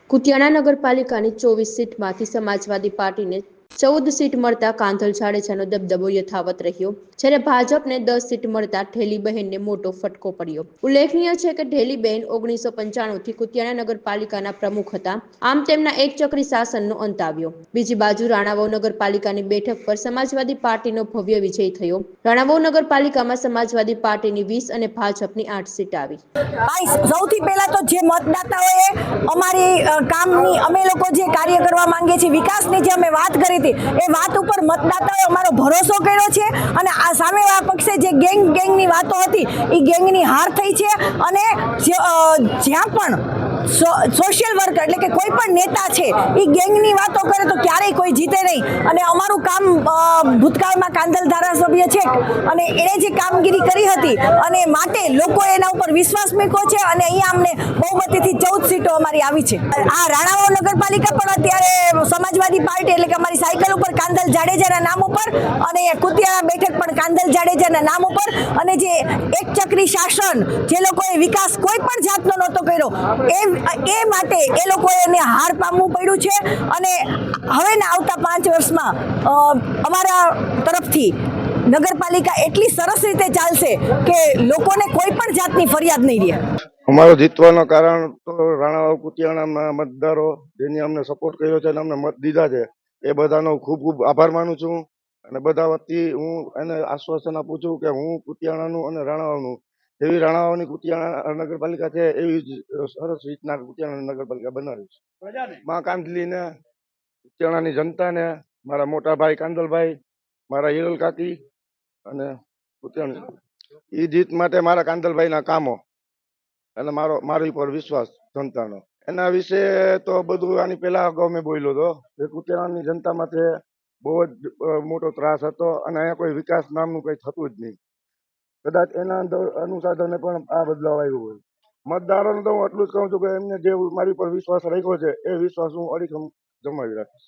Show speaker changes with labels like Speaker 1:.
Speaker 1: કુતિયાણા નગરપાલિકાની 24 સીટમાંથી સમાજવાદી પાર્ટીને 14 સીટ મળતા કાંધલ જાડેજાનો દબદબો યથાવત રહ્યો, જ્યારે ભાજપને 10 સીટ મળતા ઢેલીબહેનને મોટો ફટકો પડ્યો। ઉલ્લેખનીય છે કે ઢેલીબહેન 1995થી કુતિયાણા નગરપાલિકાના પ્રમુખ હતા, આમ તેમના એકચક્રી શાસનનો અંત આવ્યો। બીજી બાજુ રાણાવાવ નગરપાલિકાની બેઠક પર સમાજવાદી પાર્ટીનો ભવ્ય વિજય થયો। રાણાવાવ નગરપાલિકામાં સમાજવાદી પાર્ટીની 20 અને ભાજપની 8 સીટ આવી।
Speaker 2: સૌથી પહેલા તો જે મતદાતાઓએ અમારી કામની અમે લોકો જે કાર્ય કરવા માંગીએ છીએ, વિકાસની જે અમે વાત કરી હતી, એ વાત ઉપર મતદાતાઓએ અમારો ભરોસો કર્યો છે અને આ સામેવાળા પક્ષે જે ગેંગની વાતો હતી એ ગેંગની હાર થઈ છે। અને જ્યાં પણ સોશિયલ વર્કર એટલે કે કોઈ પણ નેતા છે એ ગેંગની વાતો કરે તો ક્યારેય કોઈ જીતે નહીં। અને અમારું કામ ભૂતકાળમાં કાંધલ ધારાસભ્ય છે અને એણે જે કામગીરી કરી હતી અને માટે લોકોએ એના ઉપર વિશ્વાસ મૂક્યો છે અને અહીંયા અમને બહુમતીથી 14 સીટો અમારી આવી છે। આ રાણાવાવ નગરપાલિકા પણ અત્યારે સમાજવાદી પાર્ટી એટલે કે અમારી સાયકલ ઉપર કાંધલ જાડેજાના નામ ઉપર અને કુતિયાણા બેઠક પણ કાંધલ જાડેજાના નામ ઉપર અને જે એકચક્રી શાસન જે લોકોએ વિકાસ કોઈ પણ જાતનો નહોતો કર્યો એ માટે એ લોકોએ એને હાર પામવું પડ્યું છે। અને હવેના આવતા 5 વર્ષમાં અમારા તરફથી નગરપાલિકા એટલી સરસ રીતે ચાલશે કે લોકોને કોઈ પણ જાતની ફરિયાદ નહીં રહે।
Speaker 3: અમારો જીતવાનું કારણ તો રાણાવાવ કુતિયાણાના મતદારો જેની અમને સપોર્ટ કર્યો છે અને અમને મત દીધા છે એ બધાનો ખૂબ ખૂબ આભાર માનું છું। અને બધા વતી હું એને આશ્વાસન આપું છું કે હું કુતિયાણાનું અને રાણાવાવનું જેવી રાણાવાવની કુતિયાણા નગરપાલિકા છે એવી જ સરસ રીતના કુતિયાણા નગરપાલિકા બનાવીશ। મા કાંધલીને, કુતિયાણાની જનતાને, મારા મોટા ભાઈ કાંદલભાઈ, મારા હિરલ કાકી અને કુતિયાણા એ જીત માટે મારા કાંદલભાઈના કામો અને મારી પર વિશ્વાસ જનતાનો એના વિશે તો બધું આની પહેલા અગાઉ મેં બોલ્યો હતો કે કુતિયાણાની જનતા માટે બહુ જ મોટો ત્રાસ હતો અને અહીંયા કોઈ વિકાસ નામનું કંઈ થતું જ નહીં। કદાચ એના અનુસાધને પણ આ બદલાવ આવ્યો હોય। મતદારોને તો હું એટલું જ કહું છું કે એમને જે મારી પર વિશ્વાસ રાખ્યો છે એ વિશ્વાસ હું અડીખમ જમાવી રાખીશ।